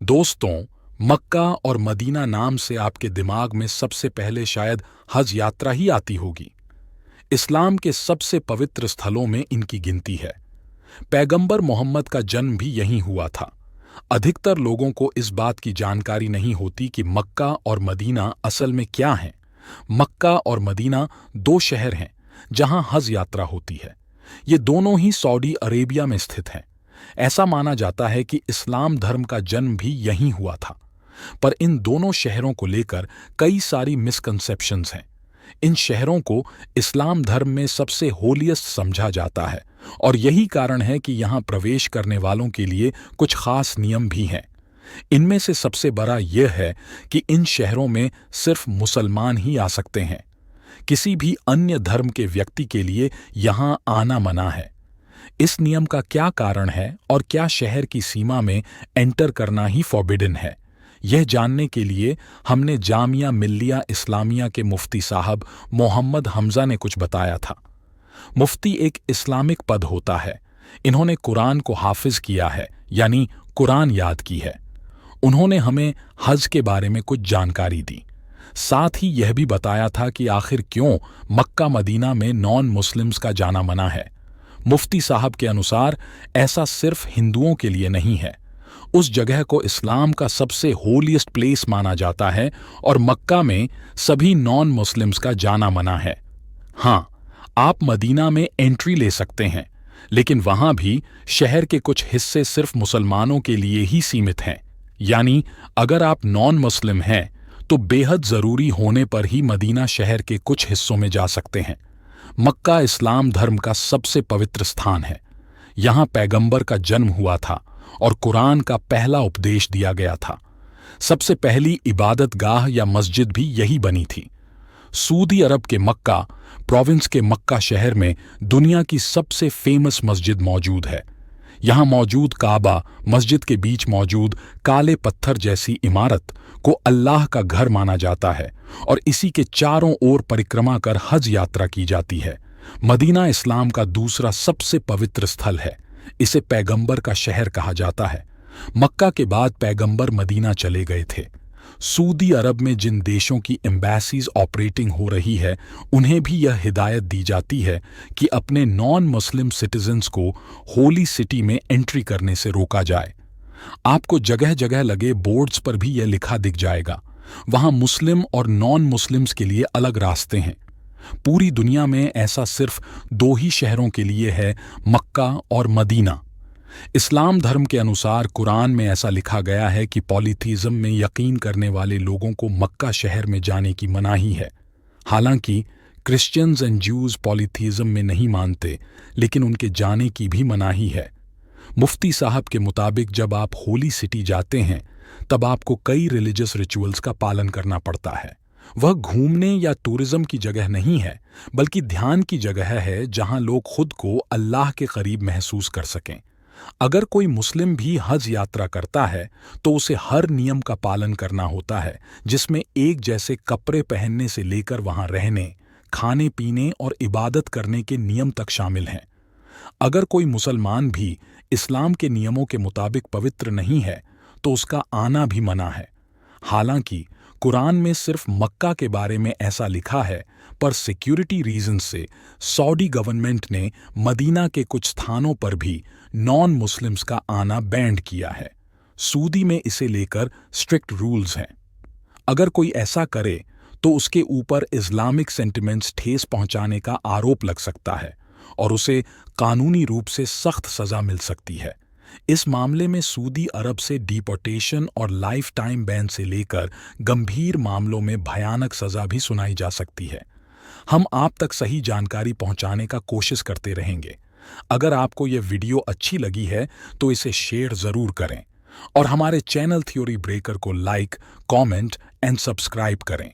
दोस्तों, मक्का और मदीना नाम से आपके दिमाग में सबसे पहले शायद हज यात्रा ही आती होगी। इस्लाम के सबसे पवित्र स्थलों में इनकी गिनती है। पैगंबर मोहम्मद का जन्म भी यहीं हुआ था। अधिकतर लोगों को इस बात की जानकारी नहीं होती कि मक्का और मदीना असल में क्या हैं। मक्का और मदीना दो शहर हैं जहां हज यात्रा होती है। ये दोनों ही सऊदी अरेबिया में स्थित हैं। ऐसा माना जाता है कि इस्लाम धर्म का जन्म भी यहीं हुआ था। पर इन दोनों शहरों को लेकर कई सारी मिसकंसेप्शंस हैं। इन शहरों को इस्लाम धर्म में सबसे होलीएस्ट समझा जाता है और यही कारण है कि यहाँ प्रवेश करने वालों के लिए कुछ खास नियम भी हैं। इनमें से सबसे बड़ा यह है कि इन शहरों में सिर्फ मुसलमान ही आ सकते हैं। किसी भी अन्य धर्म के व्यक्ति के लिए यहाँ आना मना है। इस नियम का क्या कारण है और क्या शहर की सीमा में एंटर करना ही फॉरबिडन है, यह जानने के लिए हमने जामिया मिल्लिया इस्लामिया के मुफ्ती साहब मोहम्मद हमजा ने कुछ बताया था। मुफ्ती एक इस्लामिक पद होता है। इन्होंने कुरान को हाफिज किया है, यानी कुरान याद की है। उन्होंने हमें हज के बारे में कुछ जानकारी दी। साथ ही यह भी बताया था कि आखिर क्यों मक्का मदीना में नॉन मुस्लिम्स का जाना मना है। मुफ्ती साहब के अनुसार ऐसा सिर्फ हिंदुओं के लिए नहीं है। उस जगह को इस्लाम का सबसे होलीएस्ट प्लेस माना जाता है और मक्का में सभी नॉन मुस्लिम्स का जाना मना है। हाँ, आप मदीना में एंट्री ले सकते हैं, लेकिन वहां भी शहर के कुछ हिस्से सिर्फ मुसलमानों के लिए ही सीमित हैं। यानी अगर आप नॉन मुस्लिम हैं तो बेहद जरूरी होने पर ही मदीना शहर के कुछ हिस्सों में जा सकते हैं। मक्का इस्लाम धर्म का सबसे पवित्र स्थान है। यहाँ पैगंबर का जन्म हुआ था और कुरान का पहला उपदेश दिया गया था। सबसे पहली इबादत गाह या मस्जिद भी यही बनी थी। सऊदी अरब के मक्का प्रोविंस के मक्का शहर में दुनिया की सबसे फेमस मस्जिद मौजूद है। यहाँ मौजूद काबा, मस्जिद के बीच मौजूद काले पत्थर जैसी इमारत को अल्लाह का घर माना जाता है और इसी के चारों ओर परिक्रमा कर हज यात्रा की जाती है। मदीना इस्लाम का दूसरा सबसे पवित्र स्थल है। इसे पैगंबर का शहर कहा जाता है। मक्का के बाद पैगंबर मदीना चले गए थे। सऊदी अरब में जिन देशों की एम्बेसीज ऑपरेटिंग हो रही है, उन्हें भी यह हिदायत दी जाती है कि अपने नॉन मुस्लिम सिटीजन्स को होली सिटी में एंट्री करने से रोका जाए। आपको जगह जगह लगे बोर्ड्स पर भी यह लिखा दिख जाएगा। वहां मुस्लिम और नॉन मुस्लिम्स के लिए अलग रास्ते हैं। पूरी दुनिया में ऐसा सिर्फ दो ही शहरों के लिए है, मक्का और मदीना। इस्लाम धर्म के अनुसार कुरान में ऐसा लिखा गया है कि पॉलीथीज़म में यकीन करने वाले लोगों को मक्का शहर में जाने की मनाही है। हालांकि क्रिश्चियंस एंड ज्यूज पॉलीथीज़म में नहीं मानते, लेकिन उनके जाने की भी मनाही है। मुफ्ती साहब के मुताबिक जब आप होली सिटी जाते हैं तब आपको कई रिलीजियस रिचुअल्स का पालन करना पड़ता है। वह घूमने या टूरिज्म की जगह नहीं है, बल्कि ध्यान की जगह है जहां लोग खुद को अल्लाह के करीब महसूस कर सकें। अगर कोई मुस्लिम भी हज यात्रा करता है तो उसे हर नियम का पालन करना होता है, जिसमें एक जैसे कपड़े पहनने से लेकर वहां रहने, खाने पीने और इबादत करने के नियम तक शामिल हैं। अगर कोई मुसलमान भी इस्लाम के नियमों के मुताबिक पवित्र नहीं है तो उसका आना भी मना है। हालांकि कुरान में सिर्फ मक्का के बारे में ऐसा लिखा है, पर सिक्योरिटी रीजन से सऊदी गवर्नमेंट ने मदीना के कुछ स्थानों पर भी नॉन मुस्लिम्स का आना बैंड किया है। सऊदी में इसे लेकर स्ट्रिक्ट रूल्स हैं। अगर कोई ऐसा करे तो उसके ऊपर इस्लामिक सेंटिमेंट्स ठेस पहुंचाने का आरोप लग सकता है और उसे कानूनी रूप से सख्त सजा मिल सकती है। इस मामले में सऊदी अरब से डिपोर्टेशन और लाइफ टाइम बैन से लेकर गंभीर मामलों में भयानक सजा भी सुनाई जा सकती है। हम आप तक सही जानकारी पहुंचाने का कोशिश करते रहेंगे। अगर आपको यह वीडियो अच्छी लगी है तो इसे शेयर जरूर करें और हमारे चैनल थ्योरी ब्रेकर को लाइक, कमेंट एंड सब्सक्राइब करें।